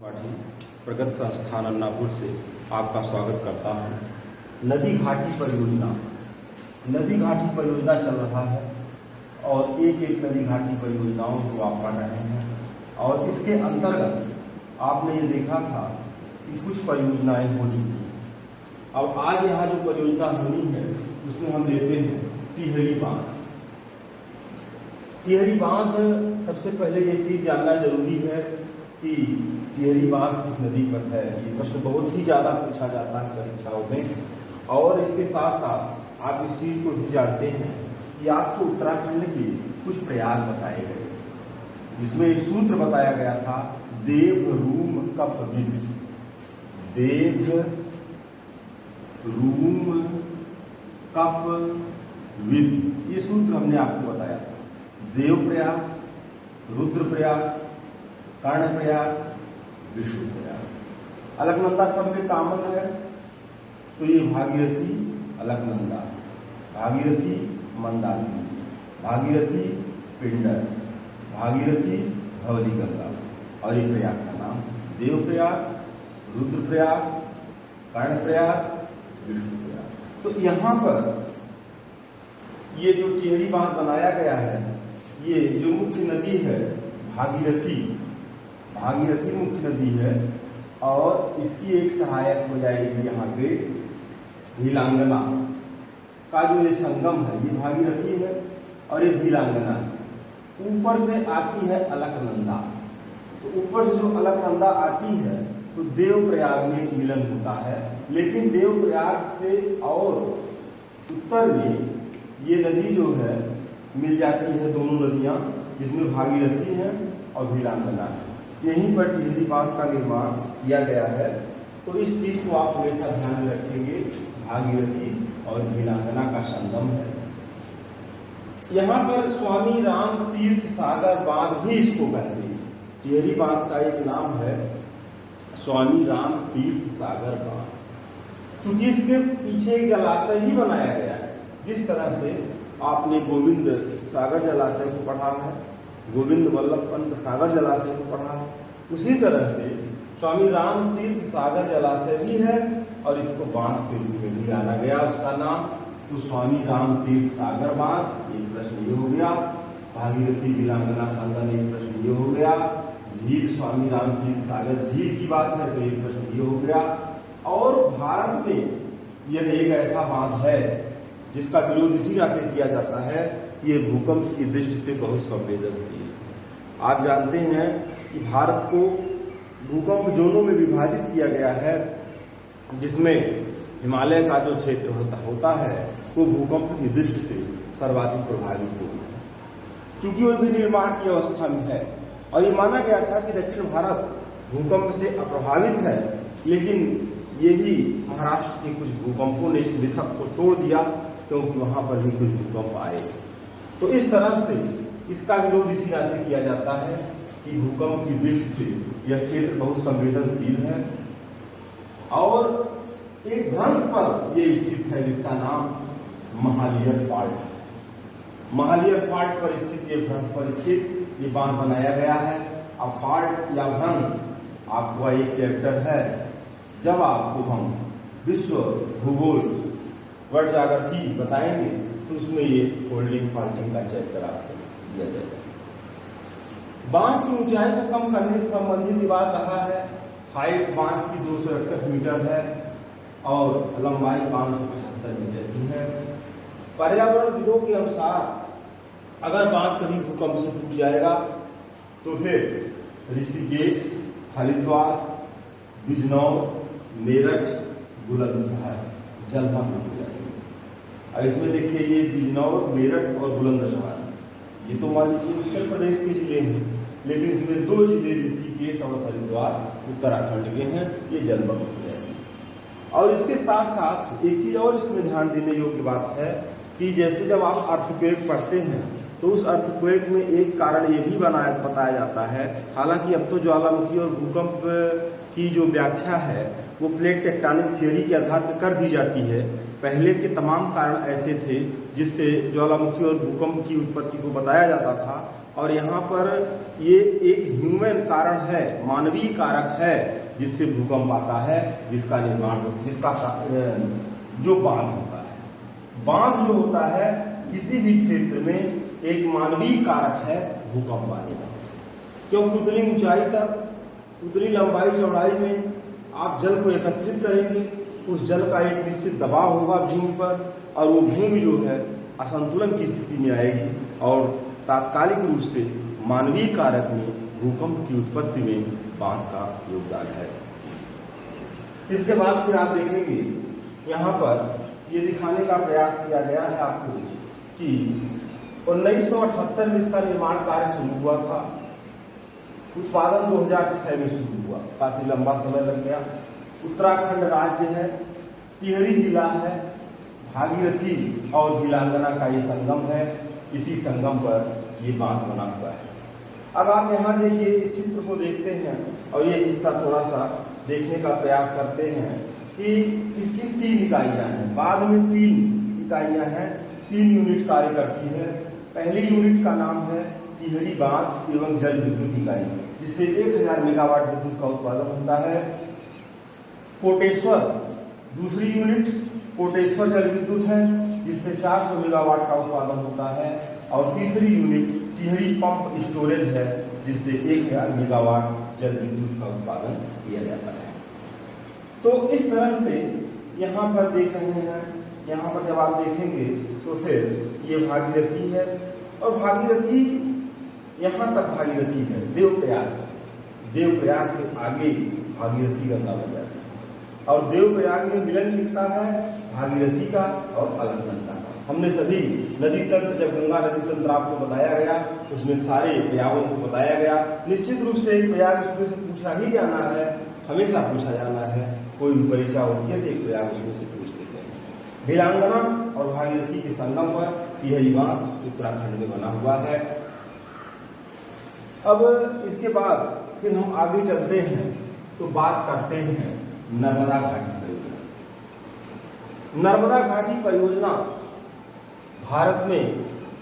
पाठी प्रगत संस्थान अन्नापुर से आपका स्वागत करता हूँ। नदी घाटी परियोजना चल रहा है और एक एक नदी घाटी परियोजनाओं को आप पढ़ रहे हैं और इसके अंतर्गत आपने ये देखा था कि कुछ परियोजनाएं हो चुकी हैं। अब आज यहाँ जो परियोजना होनी है उसमें हम लेते हैं टिहरी बांध। टिहरी बांध, सबसे पहले ये चीज जानना जरूरी है कि टिहरी बांध किस नदी पर है। ये प्रश्न बहुत ही ज्यादा पूछा जाता है परीक्षाओं में। और इसके साथ साथ आप इस चीज को भी जानते हैं कि आपको उत्तराखंड के कुछ प्रयाग बताए गए, जिसमें एक सूत्र बताया गया था देव रूम कप विद। देव रूम कप विद, ये सूत्र हमने आपको बताया था। देव प्रयाग, रुद्रप्रयाग, कर्णप्रयाग, विष्णु प्रयाग। अलकनंदा सब में कॉमन है, तो ये भागीरथी, अलकनंदा, भागीरथी, मंदाकिनी, भागीरथी, पिंडर, भागीरथी, धवली गंगा। और ये प्रयाग का नाम देवप्रयाग, रुद्रप्रयाग, कर्णप्रयाग, विष्णु प्रयाग। तो यहाँ पर ये जो टिहरी बांध बनाया गया है, ये जो मुख्य नदी है भागीरथी, भागीरथी मुख्य नदी है और इसकी एक सहायक हो जाएगी यहाँ पे भीलांगना का जो ये संगम है, ये भागीरथी है और ये भीलांगना है। ऊपर से आती है अलकनंदा, तो ऊपर से जो अलकनंदा आती है तो देवप्रयाग में मिलन होता है। लेकिन देवप्रयाग से और उत्तर में ये नदी जो है मिल जाती है, दोनों नदियां, जिसमें भागीरथी है और भीलांगना है। यहीं पर टिहरी बांध का निर्माण किया गया है। तो इस चीज को आप हमेशा ध्यान में रखेंगे, भागीरथी और भीलांगना का संगम है। यहाँ पर स्वामी राम तीर्थ सागर बांध भी इसको कहते हैं। टिहरी बांध का एक नाम है स्वामी राम तीर्थ सागर बांध, चूंकि इसके पीछे एक जलाशय ही बनाया गया है। जिस तरह से आपने गोविंद सागर जलाशय को पढ़ा है, गोविंद वल्लभ पंत सागर जलाशय को पढ़ा है, उसी तरह से स्वामी राम तीर्थ सागर जलाशय भी है और इसको बांध के रूप में भी जाना गया उसका नाम। तो स्वामी राम तीर्थ सागर बांध, एक प्रश्न ये हो गया। भागीरथी भीलांगना संगम, एक प्रश्न ये हो गया। झील स्वामी राम तीर्थ सागर झील की बात है तो एक प्रश्न ये हो गया। और भारत में यह एक ऐसा बांध है जिसका विरोध इसी नाते किया जाता है, ये भूकंप की दृष्टि से बहुत संवेदनशील। आप जानते हैं कि भारत को भूकंप जोनों में विभाजित किया गया है, जिसमें हिमालय का जो क्षेत्र होता है वो भूकंप की दृष्टि से सर्वाधिक प्रभावित जोन है, चूंकि वो भी निर्माण की अवस्था में है। और ये माना गया था कि दक्षिण भारत भूकंप से अप्रभावित है, लेकिन ये भी महाराष्ट्र के कुछ भूकंपों ने इस मिथक को तोड़ दिया, क्योंकि वहां पर भी कुछ भूकंप आए। तो इस तरह से इसका विरोध इसी नाते किया जाता है कि भूकंप की दृष्टि से यह क्षेत्र बहुत संवेदनशील है। और एक भ्रंश पर यह स्थित है जिसका नाम महालियर फॉल्ट। महालियर फॉल्ट पर स्थित, ये भ्रंश पर स्थित ये बांध बनाया गया है। अब फॉल्ट या भ्रंश आपका एक चैप्टर है, जब आपको हम विश्व भूगोल वर्ल्ड ज्योग्राफी बताएंगे तो उसमें ये फोल्डिंग फॉल्टिंग का चैप्टर आपको दिया जाएगा। बांध की ऊंचाई को कम करने से संबंधित विवाद रहा है। हाइट बांध की 261 मीटर है और लंबाई 575 मीटर की है। पर्यावरणविदों के अनुसार अगर बांध कभी भूकंप से टूट जाएगा तो फिर ऋषिकेश, हरिद्वार, बिजनौर, मेरठ, बुलंदशहर जलमग्न हो जाएंगे। और इसमें देखिए ये बिजनौर, मेरठ और बुलंदशहर, ये तो मान लीजिए उत्तर प्रदेश के जिले हैं, लेकिन इसमें दो जिले ऋषिकेश और हरिद्वार उत्तराखंड के हैं, ये जलमग्न हो जाएंगे। और इसके साथ साथ एक चीज और इसमें ध्यान देने योग्य बात है कि जैसे जब आप अर्थक्वेक पढ़ते हैं तो उस अर्थक्वेक में एक कारण ये भी बताया जाता है, हालांकि अब तो ज्वालामुखी और भूकंप की जो व्याख्या है वो प्लेट टेक्टोनिक थ्योरी के आधार पर कर दी जाती है। पहले के तमाम कारण ऐसे थे जिससे ज्वालामुखी और भूकंप की उत्पत्ति को बताया जाता था, और यहाँ पर ये एक ह्यूमन कारण है, मानवीय कारक है, जिससे भूकंप आता है, जिसका निर्माण जो बांध होता है। बांध जो होता है किसी भी क्षेत्र में एक मानवीय कारक है भूकंप आने का, क्योंकि उतनी ऊंचाई तक, उतनी लंबाई चौड़ाई में आप जल को एकत्रित करेंगे, उस जल का एक निश्चित दबाव होगा भूमि पर, और वो भूमि जो है असंतुलन की स्थिति में आएगी, और तात्कालिक रूप से मानवीय कारक में भूकंप की उत्पत्ति में बांध का योगदान है। इसके बाद फिर आप देखेंगे यहाँ पर ये दिखाने का प्रयास किया गया है आपको कि 1978 में इसका निर्माण कार्य शुरू हुआ था, उत्पादन 2006 में शुरू हुआ, काफी लंबा समय लग गया। उत्तराखंड राज्य है, टिहरी जिला है, भागीरथी और भिलांगना का ये संगम है, इसी संगम पर ये बांध बना हुआ है। अब आप यहाँ देखिए, इस चित्र को देखते हैं और ये हिस्सा थोड़ा सा देखने का प्रयास करते हैं कि इसकी 3 इकाइयां हैं, बाद में 3 इकाइयां हैं, 3 यूनिट कार्य करती है। पहली यूनिट का नाम है टिहरी बांध एवं जल विद्युत इकाई, जिससे 1000 मेगावाट विद्युत का उत्पादन होता है। कोटेश्वर दूसरी यूनिट कोटेश्वर जल विद्युत है, जिससे 400 मेगावाट का उत्पादन होता है, और तीसरी यूनिट टिहरी पंप स्टोरेज है, जिससे 1000 मेगावाट जल विद्युत का उत्पादन किया जाता है। तो इस तरह से यहाँ पर देख रहे हैं, यहाँ पर जब आप देखेंगे तो फिर ये भागीरथी है, और भागीरथी यहाँ तक भागीरथी है देवप्रयाग से आगे भागीरथी गंगा बन जाती है, और देवप्रयाग में मिलन किसका है, भागीरथी का और अलकनंदा का। हमने सभी नदी तंत्र, जब गंगा नदी तंत्र आपको बताया गया, उसमें सारे प्रयागों को बताया गया। निश्चित रूप से एक प्रयाग उसमें से पूछा ही जाना है, हमेशा पूछा जाना है, कोई भी परीक्षा होती है तो एक प्रयाग उसमें से पूछ लेते हैं। भिलांगना और भागीरथी के संगम पर टिहरी बांध उत्तराखंड में बना हुआ है। अब इसके बाद फिर हम आगे चलते हैं तो बात करते हैं नर्मदा घाटी परियोजना। नर्मदा घाटी परियोजना भारत में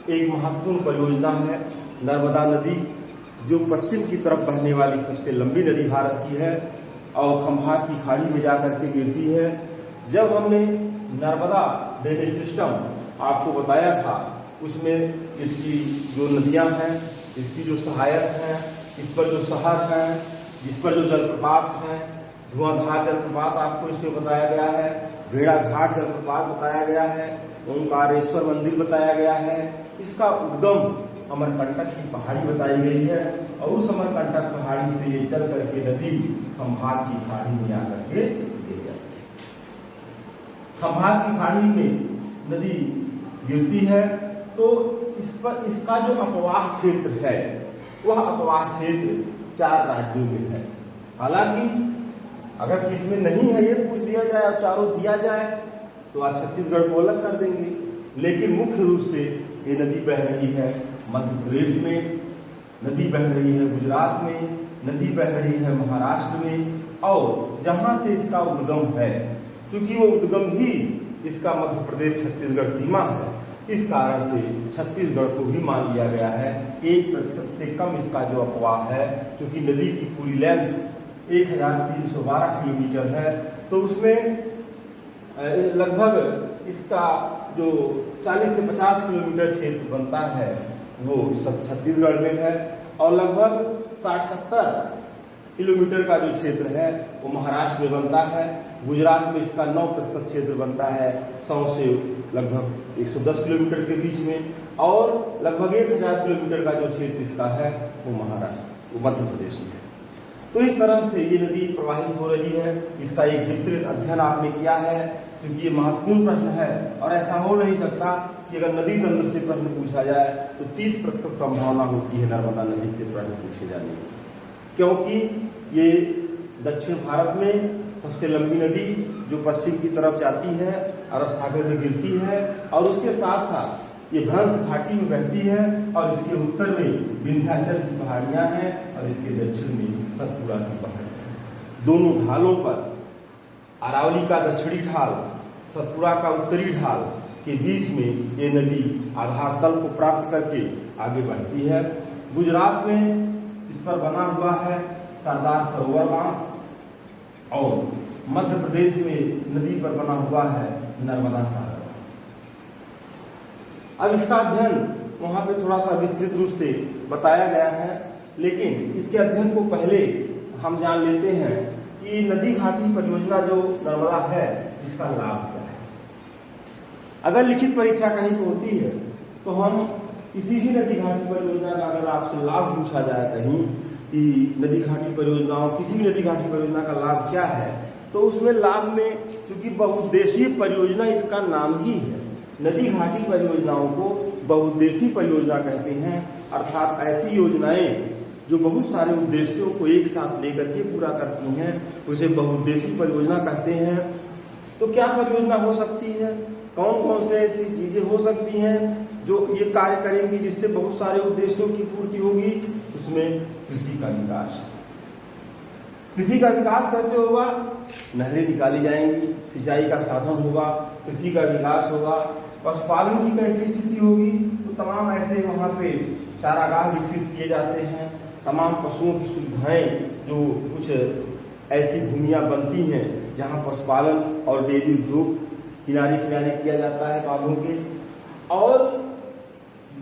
एक महत्वपूर्ण परियोजना है। नर्मदा नदी जो पश्चिम की तरफ बहने वाली सबसे लंबी नदी भारत की है, और खंभात की खाड़ी में जाकर के गिरती है। जब हमने नर्मदा ड्रेनेज सिस्टम आपको बताया था, उसमें इसकी जो नदियां हैं, इसकी जो सहायक हैं, इस पर जो शहर हैं, जिस पर जो जलप्रपात हैं, धुआंधार जलप्रपात आपको इसमें बताया गया है, भेड़ाघाट जलप्रपात बताया गया है, ओंकारेश्वर मंदिर बताया गया है। इसका उद्गम अमरकंटक की पहाड़ी बताई गई है, और उस अमरकंटक पहाड़ी से ये चल करके नदी खंभात की खाड़ी में आकर के गिर जाती है। खंभात की खाड़ी में नदी गिरती है, तो इस पर इसका जो अपवाह क्षेत्र है, वह अपवाह क्षेत्र 4 राज्यों में है। हालांकि अगर किसमें नहीं है ये पूछ लिया जाए और चारों दिया जाए तो आज छत्तीसगढ़ को अलग कर देंगे, लेकिन मुख्य रूप से ये नदी बह रही है मध्य प्रदेश में, नदी बह रही है गुजरात में, नदी बह रही है महाराष्ट्र में, और जहां से इसका उद्गम है, क्योंकि वो उद्गम ही इसका मध्य प्रदेश छत्तीसगढ़ सीमा है, इस कारण से छत्तीसगढ़ को भी मान लिया गया है। 1% से कम इसका जो अपवाह है, क्योंकि नदी की पूरी लेंथ 1312 किलोमीटर है, तो उसमें लगभग इसका जो 40 से 50 किलोमीटर क्षेत्र बनता है वो सब छत्तीसगढ़ में है, और लगभग 60-70 किलोमीटर का जो क्षेत्र है वो महाराष्ट्र में बनता है। गुजरात में इसका 9% क्षेत्र बनता है, 100 से लगभग 110 किलोमीटर के बीच में, और लगभग 1000 किलोमीटर का जो क्षेत्र इसका है वो महाराष्ट्र, वो मध्य प्रदेश में है। तो इस तरह से ये नदी प्रवाहित हो रही है। इसका एक विस्तृत अध्ययन आपने किया है, क्योंकि ये महत्वपूर्ण प्रश्न है, और ऐसा हो नहीं सकता कि अगर नदी तंत्र से प्रश्न पूछा जाए तो 30% संभावना होती है नर्मदा नदी से प्रश्न पूछे जाने की, क्योंकि ये दक्षिण भारत में सबसे लंबी नदी जो पश्चिम की तरफ जाती है, अरब सागर में गिरती है, और उसके साथ साथ ये भ्रंश घाटी में बहती है, और इसके उत्तर में विंध्याचल की पहाड़ियां हैं, और इसके दक्षिण में सतपुड़ा की पहाड़ियां हैं। दोनों ढालों पर अरावली का दक्षिणी ढाल, सतपुड़ा का उत्तरी ढाल के बीच में ये नदी आधार तल को प्राप्त करके आगे बढ़ती है। गुजरात में इस पर बना हुआ है सरदार सरोवर बांध और मध्य प्रदेश में नदी पर बना हुआ है नर्मदा सागर बांध। अब इसका अध्ययन वहां पे थोड़ा सा विस्तृत रूप से बताया गया है, लेकिन इसके अध्ययन को पहले हम जान लेते हैं कि नदी घाटी परियोजना जो नर्मदा है इसका लाभ क्या है। अगर लिखित परीक्षा कहीं पर होती है तो हम किसी भी नदी घाटी परियोजना का अगर आपसे लाभ पूछा जाए कहीं कि नदी घाटी परियोजनाओं किसी भी नदी घाटी परियोजना का लाभ क्या है, तो उसमें लाभ में चूंकि बहुउद्देशीय परियोजना इसका नाम ही है, नदी घाटी परियोजनाओं को बहुउद्देशीय परियोजना कहते हैं, अर्थात ऐसी योजनाएं जो बहुत सारे उद्देश्यों को एक साथ लेकर के पूरा करती हैं उसे बहुउद्देशीय परियोजना कहते हैं। तो क्या परियोजना हो सकती है, कौन कौन से ऐसी चीजें हो सकती हैं जो ये कार्य करेंगी जिससे बहुत सारे उद्देश्यों की पूर्ति होगी। उसमें कृषि का विकास। कृषि का विकास कैसे होगा, नहरें निकाली जाएंगी, सिंचाई का साधन होगा, कृषि का विकास होगा। पशुपालन की कैसी स्थिति होगी, तो तमाम ऐसे वहाँ पे चारागाह विकसित किए जाते हैं, तमाम पशुओं की सुविधाएं, जो कुछ ऐसी भूमियां बनती हैं जहाँ पशुपालन और डेयरी उद्योग किनारे किनारे किया जाता है बांधों के। और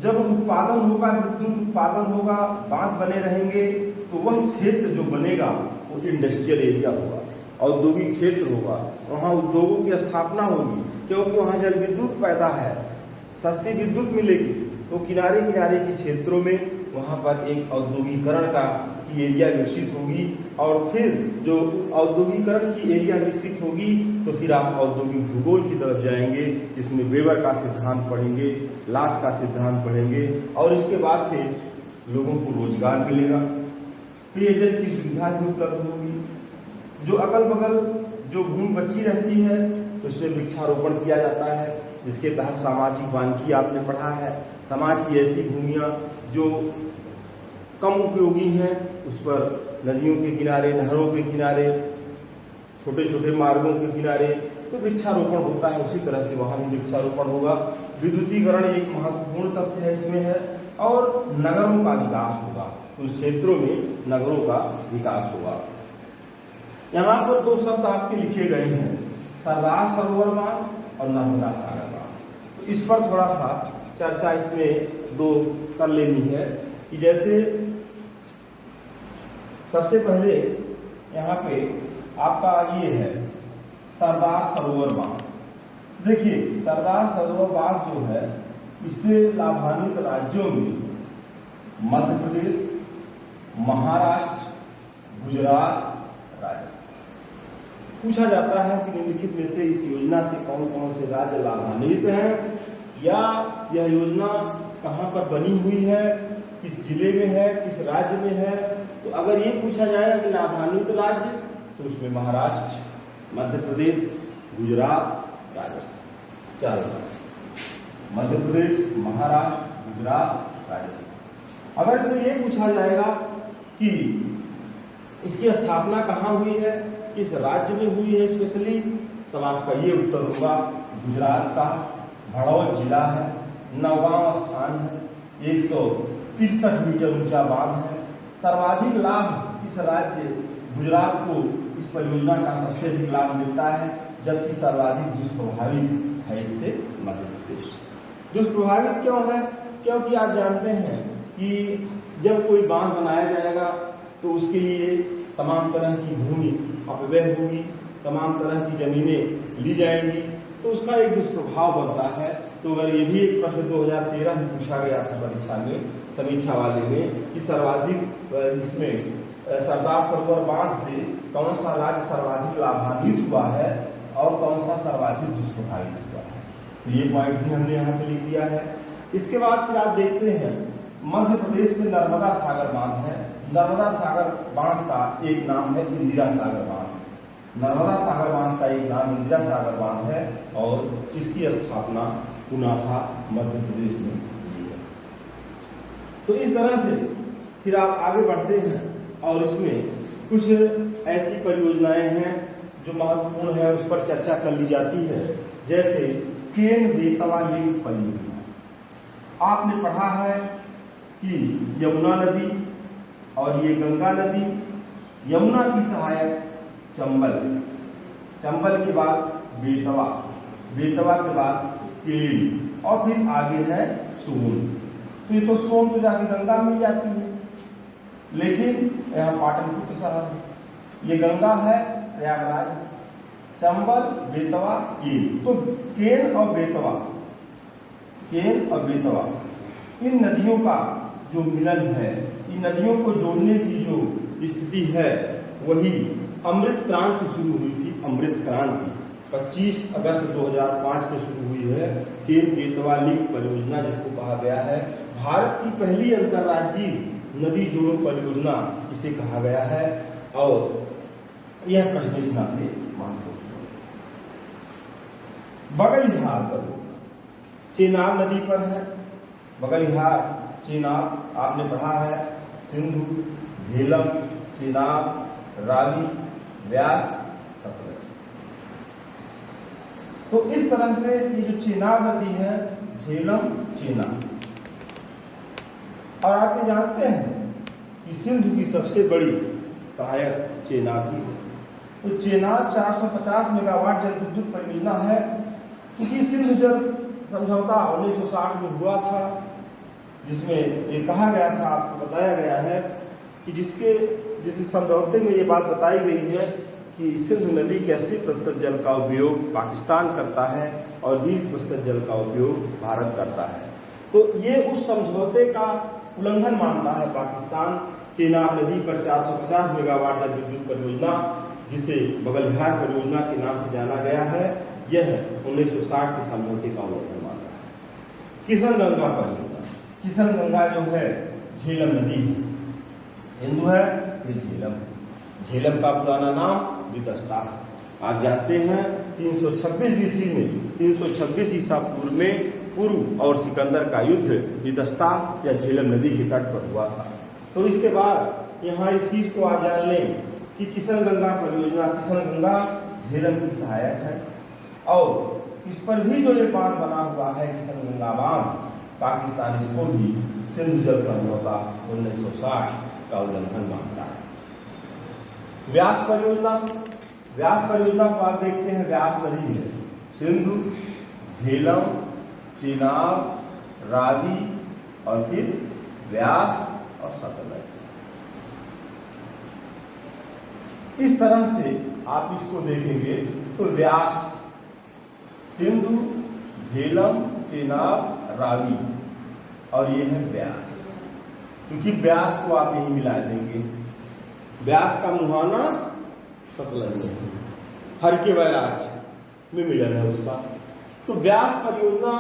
जब उत्पादन होगा, विद्युत उत्पादन होगा, बांध बने रहेंगे, तो वह क्षेत्र जो बनेगा वो इंडस्ट्रियल एरिया होगा, औद्योगिक क्षेत्र होगा, वहाँ उद्योगों की स्थापना होगी, क्योंकि वहाँ जल विद्युत पैदा है, सस्ती विद्युत मिलेगी। तो किनारे किनारे के क्षेत्रों में वहाँ पर एक औद्योगिकरण का की एरिया विकसित होगी, और फिर जो औद्योगिकरण की एरिया विकसित होगी तो फिर आप औद्योगिक भूगोल की तरफ जाएंगे, जिसमें वेबर का सिद्धांत पढ़ेंगे, लास का सिद्धांत पढ़ेंगे, और इसके बाद फिर लोगों को रोजगार मिलेगा, पेयजल की सुविधा भी उपलब्ध होगी। जो अगल बगल जो भूमि बची रहती है तो उसमें वृक्षारोपण किया जाता है, जिसके तहत सामाजिक वानिकी आपने पढ़ा है। समाज की ऐसी भूमियाँ जो कम उपयोगी हैं उस पर नदियों के किनारे, नहरों के किनारे, छोटे छोटे मार्गों के किनारे तो वृक्षारोपण होता है, उसी तरह से वहाँ भी वृक्षारोपण होगा। विद्युतीकरण एक महत्वपूर्ण तथ्य है इसमें है, और नगरों का विकास होगा, उस क्षेत्रों में नगरों का विकास होगा। यहाँ पर दो शब्द आपके लिखे गए हैं, सरदार सरोवर बांध और नर्मदा सागर बांध। तो इस पर थोड़ा सा चर्चा इसमें दो कर लेनी है कि जैसे सबसे पहले यहाँ पे आपका ये है सरदार सरोवर बांध। देखिए सरदार सरोवर बांध जो है इससे लाभान्वित राज्यों में मध्य प्रदेश, महाराष्ट्र, गुजरात, राजस्थान। पूछा जाता है कि निम्नलिखित में से इस योजना से कौन कौन से राज्य लाभान्वित हैं, या यह योजना कहाँ पर बनी हुई है, किस जिले में है, किस राज्य में है। तो अगर ये पूछा जाएगा कि लाभान्वित राज्य, तो उसमें महाराष्ट्र, मध्य प्रदेश, गुजरात, राजस्थान, चारों राज्य, मध्य प्रदेश, महाराष्ट्र, गुजरात, राजस्थान। अगर इसमें ये पूछा जाएगा कि इसकी स्थापना कहाँ हुई है, किस राज्य में हुई है स्पेशली, तब आपका ये उत्तर होगा गुजरात का भड़ौल जिला है, नौगांव स्थान है, 163 मीटर ऊंचा बांध है। सर्वाधिक लाभ इस राज्य गुजरात को इस परियोजना का सबसे अधिक लाभ मिलता है, जबकि सर्वाधिक दुष्प्रभावित है इससे मध्य प्रदेश। दुष्प्रभावित क्यों है, क्योंकि आप जानते हैं कि जब कोई बांध बनाया जाएगा तो उसके लिए तमाम तरह की भूमि अपव्यय होगी, तमाम तरह की जमीनें ली जाएंगी, तो उसका एक दुष्प्रभाव बनता है। तो अगर ये भी एक प्रश्न 2013 में पूछा गया था परीक्षा में, समीक्षा वाले में, कि सर्वाधिक इसमें सरदार सरोवर बांध से कौन सा राज्य सर्वाधिक लाभान्वित हुआ है और कौन सा सर्वाधिक दुष्प्रभावित हुआ है, तो ये पॉइंट भी हमने यहाँ पे लिख दिया है। इसके बाद फिर आप देखते हैं मध्य प्रदेश में नर्मदा सागर बांध है। नर्मदा सागर बांध का एक नाम है इंदिरा सागर बांध। नर्मदा सागर बांध का एक नाम इंदिरा सागर बांध है, और इसकी स्थापना पुनासा मध्य प्रदेश में हुई है। तो इस तरह से फिर आप आगे बढ़ते हैं, और इसमें कुछ ऐसी परियोजनाएं हैं जो महत्वपूर्ण है, उस पर चर्चा कर ली जाती है। जैसे चेन बेतवा लिंक परियोजना, आपने पढ़ा है कि यमुना नदी और ये गंगा नदी, यमुना की सहायक चंबल, चंबल के बाद बेतवा, बेतवा के बाद केन और फिर आगे है सोन। तो ये तो सोन तो जाके गंगा में जाती है, लेकिन यहाँ पाटलिपुत्र शहर है, ये गंगा है प्रयागराज, चंबल बेतवा केन। तो केन और बेतवा, केन और बेतवा इन नदियों का जो मिलन है, इन नदियों को जोड़ने की जो स्थिति है, वही अमृत क्रांति शुरू हुई थी। अमृत क्रांति 25 अगस्त 2005 से शुरू हुई है। केन बेतवा लिंक परियोजना जिसको कहा गया है, भारत की पहली अंतर्राज्यीय नदी जोड़ो परियोजना इसे कहा गया है। और यह प्रश्न इस नाते महत्वपूर्ण। बगलिहार परियोजना चेनाब नदी पर है। बगलिहार चेनाब आपने पढ़ा है, सिंधु, झेलम, चेनाब, रावी, व्यास, सतलज। तो इस तरह से ये जो चेनाब नदी है, झेलम, चेनाब, और आप ये जानते हैं कि सिंधु की सबसे बड़ी सहायक चेनाब ही है। तो चेनाब 450 मेगावाट जल विद्युत परियोजना है। क्योंकि सिंधु जल समझौता 1960 में हुआ था, जिसमें ये कहा गया था, आपको बताया गया है कि जिस समझौते में ये बात बताई गई है कि सिंधु नदी के 80% जल का उपयोग पाकिस्तान करता है और 20% जल का उपयोग भारत करता है। तो ये उस समझौते का उल्लंघन मानता है पाकिस्तान। चेनाब नदी पर 450 मेगावाट जल विद्युत परियोजना, जिसे बगलिहार परियोजना के नाम से जाना गया है, यह 1960 के समझौते का उल्लंघन मानता है। किशन गंगा परियोजना, किशन गंगा जो है झेलम नदी है, हिंदू है ये झेलम। झेलम का पुराना नाम वितस्ता। आप जानते हैं 326 BC में, 326 ईसा पूर्व में पूर्व और सिकंदर का युद्ध वितस्ता या झेलम नदी के तट पर हुआ था। तो इसके बाद यहाँ इस चीज को आप जान लें कि किशन गंगा परियोजना, किशन गंगा झेलम की सहायक है। और इस पर भी जो ये बांध बना हुआ है किशन गंगा बांध, पाकिस्तान इसको भी सिंधु जल समझौता 1960 का उल्लंघन मानता है। व्यास परियोजना, व्यास परियोजना को आप देखते हैं, व्यास नदी है, सिंधु, झेलम, चेनाब, रावी और फिर व्यास और सतलज। इस तरह से आप इसको देखेंगे तो व्यास, सिंधु, झेलम, चेनाब, रावी और ये है व्यास। क्योंकि व्यास को आप यही मिला देंगे, व्यास का मुहाना सतलज में, हर के बैराज में मिलन है उसका। तो व्यास परियोजना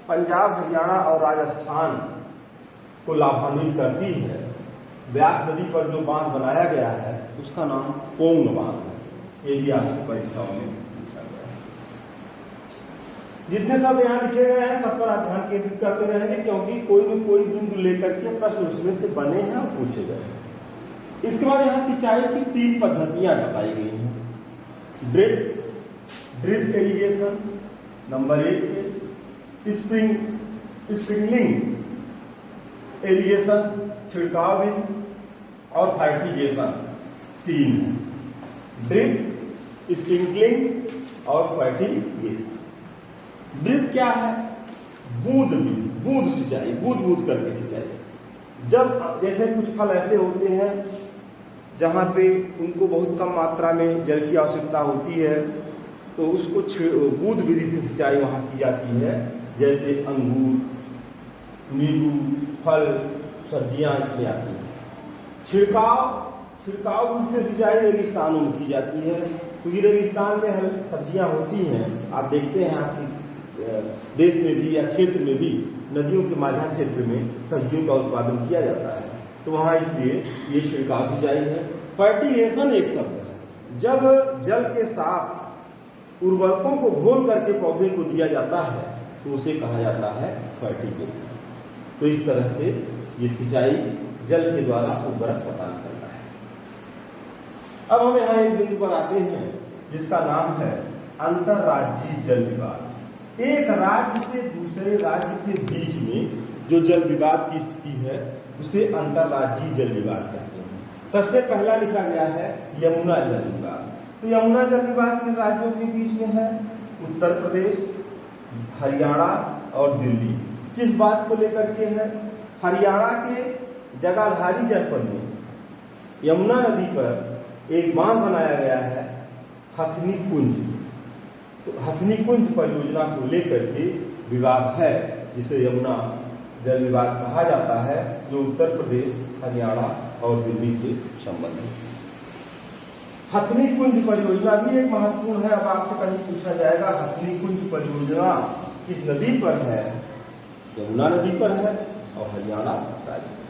पंजाब, हरियाणा और राजस्थान को लाभान्वित करती है। व्यास नदी पर जो बांध बनाया गया है उसका नाम पोंग बांध है। ये भी आपकी परीक्षाओं में पूछा गया है। जितने सब यहाँ लिखे गए हैं सब पर आप ध्यान केंद्रित करते रहेंगे, क्योंकि कोई न कोई बिंदु लेकर के प्रश्न उसमें से बने हैं और पूछे गए हैं। इसके बाद यहाँ सिंचाई की 3 पद्धतियां बताई गई हैं। ड्रिप इरिगेशन नंबर 1 पे, स्प्रिंकलिंग इरिगेशन छिड़काव विधि और फर्टिगेशन 3 है। ड्रिप, स्प्रिंकलिंग और फर्टिगेशन। ड्रिप क्या है? बूंद विधि, बूंद सिंचाई, बूंद बूंद करके सिंचाई। जब जैसे कुछ फल ऐसे होते हैं जहाँ पे उनको बहुत कम मात्रा में जल की आवश्यकता होती है, तो उसको बूंद विधि से सिंचाई वहाँ की जाती है। जैसे अंगूर, नींबू, फल, सब्जियां इसमें आती हैं। छिड़काव विधि से सिंचाई रेगिस्तानों में की जाती है, क्योंकि रेगिस्तान में सब्जियां होती हैं। आप देखते हैं आपकी देश में भी या क्षेत्र में भी नदियों के माझा क्षेत्र में सब्जियों का उत्पादन किया जाता है, तो वहाँ इसलिए ये छिड़काव सिंचाई है। फर्टिगेशन एक शब्द है, जब जल के साथ उर्वरकों को घोल करके पौधे को दिया जाता है तो उसे कहा जाता है फर्टिगेशन। तो इस तरह से ये सिंचाई जल के द्वारा उर्वरक प्रदान करता है। अब हम यहाँ एक बिंदु पर आते हैं जिसका नाम है अंतरराज्यीय जल विवाद। एक राज्य से दूसरे राज्य के बीच में जो जल विवाद की स्थिति है उसे अंतर्राज्यीय जल विवाद कहते हैं। सबसे पहला लिखा गया है यमुना जल विवाद। तो यमुना जल विवाद किन राज्यों के बीच में है? उत्तर प्रदेश, हरियाणा और दिल्ली। किस बात को लेकर के है? हरियाणा के जगाधारी जनपद में यमुना नदी पर एक बांध बनाया गया है हथनी कुंज। तो हथनी कुंज परियोजना को लेकर के विवाद है, जिसे यमुना जल विवाद कहा जाता है, जो उत्तर प्रदेश, हरियाणा और दिल्ली से संबंधित। हथनी कुंज परियोजना भी एक महत्वपूर्ण है। अब आपसे कहीं पूछा जाएगा हथनी कुंज परियोजना किस नदी पर है? यमुना नदी पर है और हरियाणा राज्य।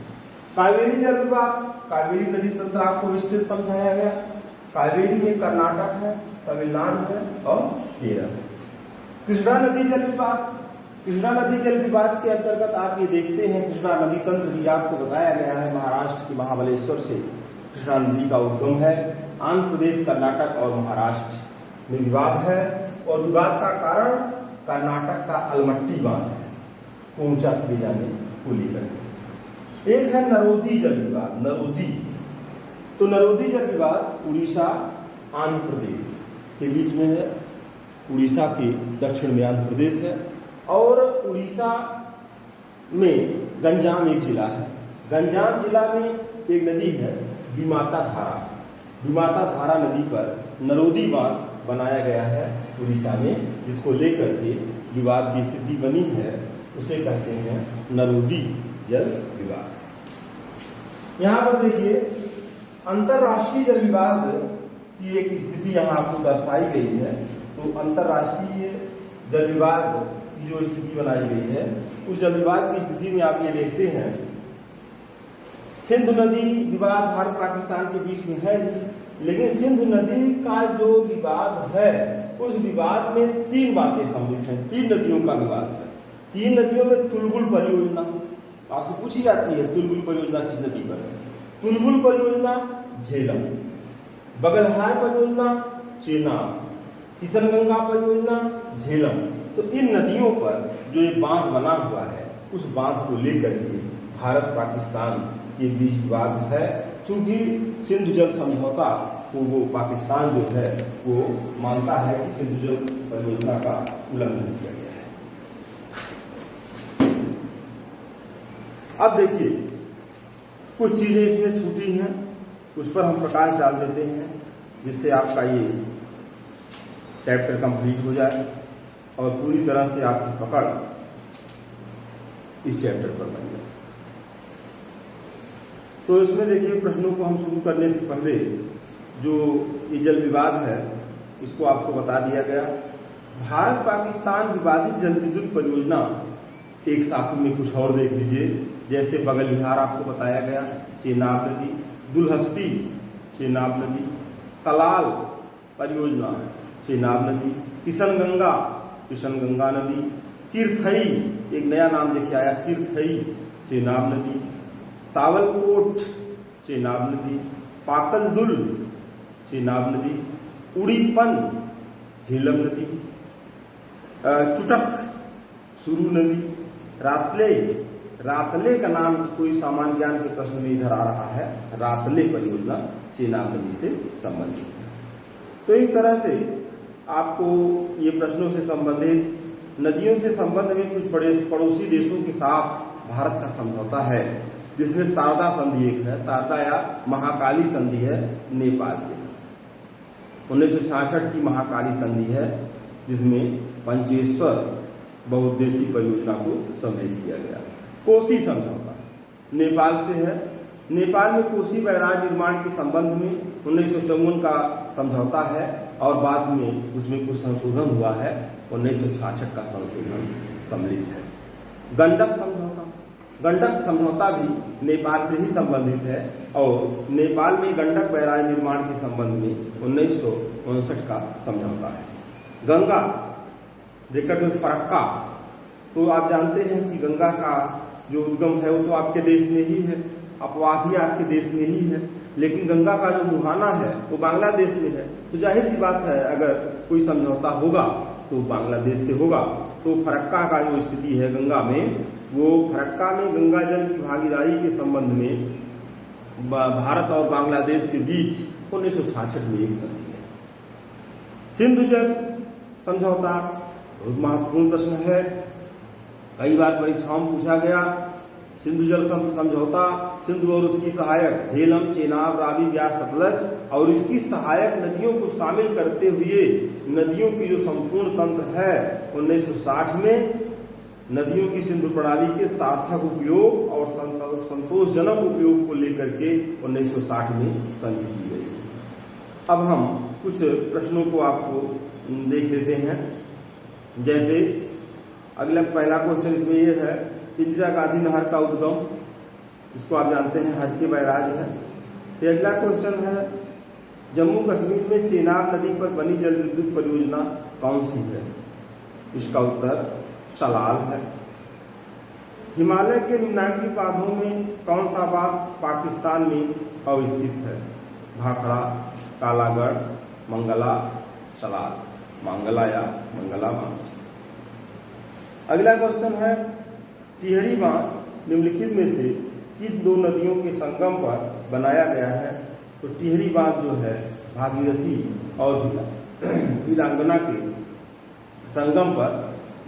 कावेरी जल विवाद, कावेरी नदी तंत्र आपको विस्तृत समझाया गया। कावेरी में कर्नाटक है, तमिलनाडु है और केरल। कृष्णा नदी जल विवाद, कृष्णा नदी जल विवाद के अंतर्गत आप ये देखते हैं कृष्णा नदी तंत्र भी आपको बताया गया है। महाराष्ट्र के महाबलेश्वर से कृष्णा नदी का उद्गम है। आंध्र प्रदेश, कर्नाटक और महाराष्ट्र में विवाद है और विवाद का कारण कर्नाटक का अलमट्टी बांध है, ऊंचा किए जाने को लेकर। एक है नरोदी जल विवाद। नरोदी, तो नरोदी जल विवाद उड़ीसा, आंध्र प्रदेश के बीच में है। उड़ीसा के दक्षिण में आंध्र प्रदेश है और उड़ीसा में गंजाम एक जिला है। गंजाम जिला में एक नदी है बीमाता धारा। बीमाता धारा नदी पर नरोदी बांध बनाया गया है उड़ीसा में, जिसको लेकर के विवाद की स्थिति बनी है। उसे कहते हैं नरोदी जल विवाद। यहाँ पर देखिए अंतर्राष्ट्रीय जल विवाद की एक स्थिति यहाँ आपको दर्शाई गई है। तो अंतर्राष्ट्रीय जल विवाद की जो स्थिति बनाई गई है, उस जल विवाद की स्थिति में आप ये देखते हैं सिंधु नदी विवाद भारत पाकिस्तान के बीच में है, लेकिन सिंधु नदी का जो विवाद है उस विवाद में तीन बातें सम्मिलित हैं। तीन नदियों का विवाद है। तीन नदियों में तुलबुल परियोजना आपसे पूछी जाती है, तुलबुल परियोजना किस नदी पर है? तुलबुल परियोजना झेलम, बगलहार परियोजना चेनाब, किशनगंगा परियोजना झेलम। तो इन नदियों पर जो ये बांध बना हुआ है, उस बांध को लेकर के भारत पाकिस्तान के बीच विवाद है। चूंकि सिंधु जल समझौता को वो पाकिस्तान जो है वो मानता है कि सिंधु जल परियोजना का उल्लंघन किया गया है। अब देखिए कुछ चीजें इसमें छूटी हैं, उस पर हम प्रकाश डाल देते हैं, जिससे आपका ये चैप्टर कंप्लीट हो जाए और पूरी तरह से आपकी पकड़ इस चैप्टर पर बन जाए। तो इसमें देखिए प्रश्नों को हम शुरू करने से पहले जो ये जल विवाद है इसको आपको बता दिया गया। भारत पाकिस्तान विवादित जल विद्युत परियोजना एक साथ में कुछ और देख लीजिए, जैसे बगलिहार आपको बताया गया, चेनाब नदी, दुलहस्ती चेनाब नदी, सलाल परियोजना चेनाब नदी, किशनगंगा किशनगंगा नदी, किरथई एक नया नाम देखिए आया किरथई चेनाब नदी, सावलकोट चेनाब नदी, पाकलदुल चेनाब नदी, उड़ीपन झेलम नदी, चुटक सुरू नदी, रातले रातले का नाम कोई सामान्य ज्ञान के प्रश्न में इधर आ रहा है, रातले परियोजना चेनाब नदी से संबंधित है। तो इस तरह से आपको ये प्रश्नों से संबंधित नदियों से संबंध में कुछ बड़े पड़ोसी देशों के साथ भारत का समझौता है, जिसमें शारदा संधि एक है, शारदा या महाकाली संधि है नेपाल के साथ। 1966 की महाकाली संधि है, जिसमें पंचेश्वर बहुउद्देशीय परियोजना को सम्मिलित किया गया। कोसी समझौता नेपाल से है। नेपाल में कोसी बैराज निर्माण के संबंध में 1954 का समझौता है और बाद में उसमें कुछ संशोधन हुआ है, 1966 का संशोधन सम्मिलित है। गंडक समझौता, गंडक समझौता भी नेपाल से ही संबंधित है और नेपाल में गंडक बैराज निर्माण के संबंध में 1959 का समझौता है। गंगा रेकर्ड में फरक्का, तो आप जानते हैं कि गंगा का जो उद्गम है वो तो आपके देश में ही है, अफवाह भी आपके देश में ही है, लेकिन गंगा का जो मुहाना है वो बांग्लादेश में है। तो जाहिर सी बात है अगर कोई समझौता होगा तो बांग्लादेश से होगा। तो फरक्का का जो स्थिति है गंगा में वो फरक्का में गंगा जल की भागीदारी के संबंध में भारत और बांग्लादेश के बीच 1966 में एक संधि है। सिंधु जल समझौता बहुत महत्वपूर्ण प्रश्न है, कई बार परीक्षाओं में पूछा गया। सिंधु जल समझौता सिंधु और उसकी सहायक झेलम, चेनाब, रावी, ब्यास, सतलज और इसकी सहायक नदियों को शामिल करते हुए नदियों की जो संपूर्ण तंत्र है 1960 में नदियों की सिंधु प्रणाली के सार्थक उपयोग और संतोषजनक उपयोग को लेकर के 1960 में संधि की गई। अब हम कुछ प्रश्नों को आपको देख लेते हैं। जैसे अगला पहला क्वेश्चन इसमें यह है, इंदिरा गांधी नहर का उद्गम, इसको आप जानते हैं हर के बैराज है। फिर अगला क्वेश्चन है, जम्मू कश्मीर में चेनाब नदी पर बनी जल विद्युत परियोजना कौन सी है? इसका उत्तर सलाल है। हिमालय के निम्नांकी बांधों में कौन सा बांध पाकिस्तान में अवस्थित है? भाखड़ा, कालागढ़, मंगला, सलाल, मंगला या मंगला बांध। अगला क्वेश्चन है, टिहरी बांध निम्नलिखित में से किन दो नदियों के संगम पर बनाया गया है? तो टिहरी बांध जो है भागीरथी और वीरांगना के संगम पर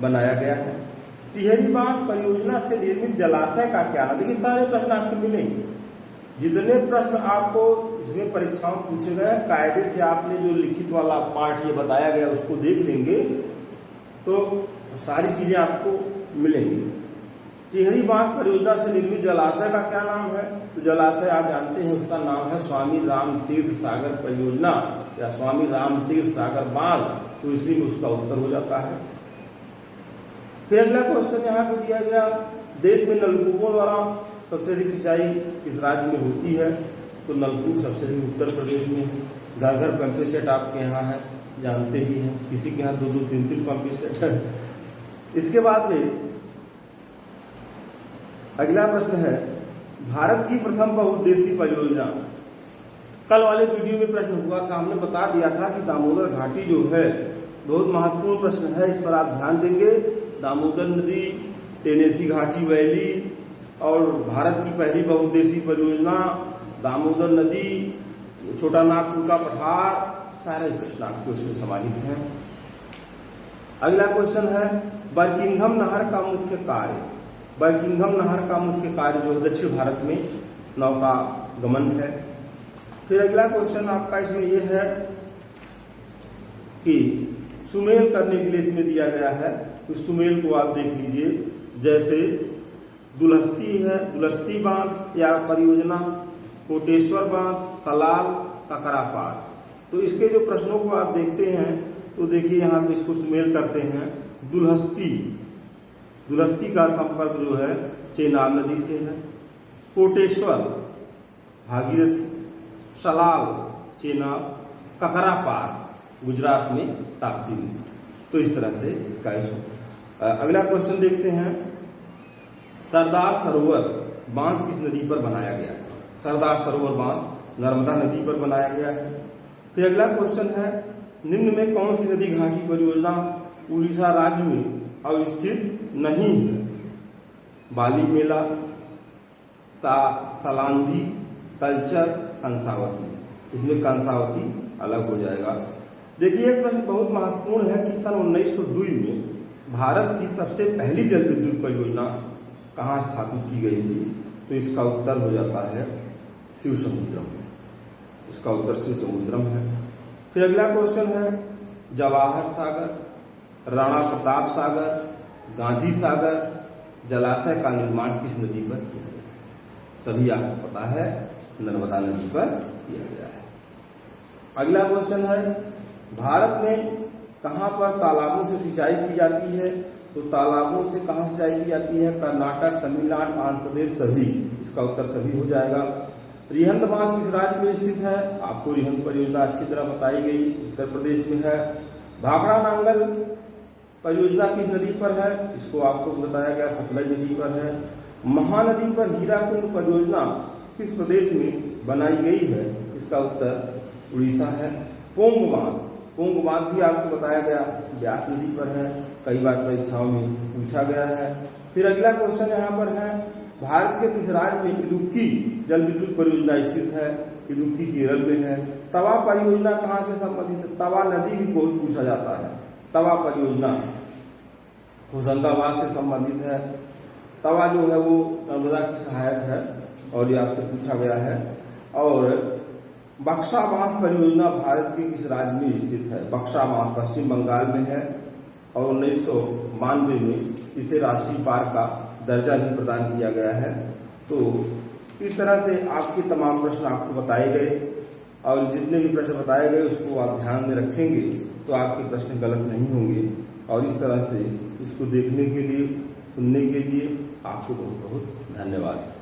बनाया गया है। टिहरी बांध परियोजना से निर्मित जलाशय का क्या नाम? देखिए सारे प्रश्न आपको मिलेंगे, जितने प्रश्न आपको इसमें परीक्षाओं पूछे गए कायदे से आपने जो लिखित वाला पार्ट ये बताया गया उसको देख लेंगे तो सारी चीजें आपको मिलेंगी। टिहरी बांध परियोजना से निर्मित जलाशय का क्या नाम है? तो जलाशय आप जानते हैं उसका नाम है स्वामी राम तीर्थ सागर परियोजना या स्वामी राम तीर्थ सागर बांध, तो इसी में उसका उत्तर हो जाता है। फिर अगला क्वेश्चन यहाँ पे दिया गया, देश में नलकूपों द्वारा सबसे अधिक सिंचाई किस राज्य में होती है? तो नलकूप सबसे अधिक उत्तर प्रदेश में। घर घर पंप सेट आपके यहाँ है, जानते ही हैं, किसी के यहाँ 2-2, 3-3 पंप सेट है। इसके बाद में अगला प्रश्न है, भारत की प्रथम बहुउद्देशीय परियोजना। कल वाले वीडियो में प्रश्न हुआ था, हमने बता दिया था कि दामोदर घाटी जो है बहुत महत्वपूर्ण प्रश्न है, इस पर आप ध्यान देंगे। दामोदर नदी, टेनेसी घाटी वैली और भारत की पहली बहुउद्देशीय परियोजना, दामोदर नदी, छोटा नागपुर का पठार, सारे प्रश्न आपके उसमें समाहित हैं। अगला क्वेश्चन है, बर्किंघम नहर का मुख्य कार्य। बर्किंघम नहर का मुख्य कार्य जो है दक्षिण भारत में नौका गमन है। फिर अगला क्वेश्चन आपका इसमें यह है कि सुमेल करने के लिए इसमें दिया गया है, तो सुमेल को आप देख लीजिए। जैसे दुलहस्ती है, दुलहस्ती बांध या परियोजना, कोटेश्वर बांध, सलाल, ककरापार। तो इसके जो प्रश्नों को आप देखते हैं तो देखिए यहाँ पे इसको सुमेल करते हैं। दुलहस्ती, दुलहस्ती का संपर्क जो है चेनाब नदी से है। कोटेश्वर भागीरथी, सलाल चेनाब, ककरापार गुजरात में ताप्ती नदी। तो इस तरह से इसका अगला क्वेश्चन देखते हैं, सरदार सरोवर बांध किस नदी पर बनाया गया है? सरदार सरोवर बांध नर्मदा नदी पर बनाया गया है। फिर अगला क्वेश्चन है, निम्न में कौन सी नदी घाटी परियोजना उड़ीसा राज्य में अवस्थित नहीं है? बाली मेला, सलांधी, तलचर, कंसावती। इसमें कंसावती अलग हो जाएगा। देखिए एक प्रश्न बहुत महत्वपूर्ण है कि सन 1902 में भारत की सबसे पहली जल विद्युत परियोजना कहाँ स्थापित की गई थी? तो इसका उत्तर हो जाता है शिव समुद्रम। इसका उत्तर शिव समुद्रम है। फिर अगला क्वेश्चन है, जवाहर सागर, राणा प्रताप सागर, गांधी सागर जलाशय का निर्माण किस नदी पर किया गया है? सभी आपको पता है नर्मदा नदी पर किया गया है। अगला क्वेश्चन है, भारत में कहां पर तालाबों से सिंचाई की जाती है? तो तालाबों से कहां सिंचाई की जाती है? कर्नाटक, तमिलनाडु, आंध्र प्रदेश, सभी। इसका उत्तर सभी हो जाएगा। रिहंद बांध किस राज्य में स्थित है? आपको रिहंद परियोजना अच्छी तरह बताई गई, उत्तर प्रदेश में है। भाखड़ा नांगल परियोजना किस नदी पर है? इसको आपको बताया गया सतलज नदी पर है। महानदी पर हीराकुंड परियोजना किस प्रदेश में बनाई गई है? इसका उत्तर उड़ीसा है। पोंग बांध कोंग बांध भी आपको बताया गया, ब्यास नदी पर है, कई बार परीक्षाओं में पूछा गया है। फिर अगला क्वेश्चन यहाँ पर है, भारत के किस राज्य में इदुक्की जल विद्युत परियोजना स्थित है? इदुक्की केरल में है। तवा परियोजना कहाँ से संबंधित है? तवा नदी भी बहुत पूछा जाता है। तवा परियोजना होशंगाबाद से संबंधित है। तवा जो है वो नर्मदा की सहायक है और ये आपसे पूछा गया है। और बक्सा बांध परियोजना भारत के किस राज्य में स्थित है? बक्सा बांध पश्चिम बंगाल में है और 1992 में इसे राष्ट्रीय पार्क का दर्जा भी प्रदान किया गया है। तो इस तरह से आपके तमाम प्रश्न आपको बताए गए और जितने भी प्रश्न बताए गए उसको आप ध्यान में रखेंगे तो आपके प्रश्न गलत नहीं होंगे। और इस तरह से इसको देखने के लिए, सुनने के लिए आपको बहुत बहुत धन्यवाद।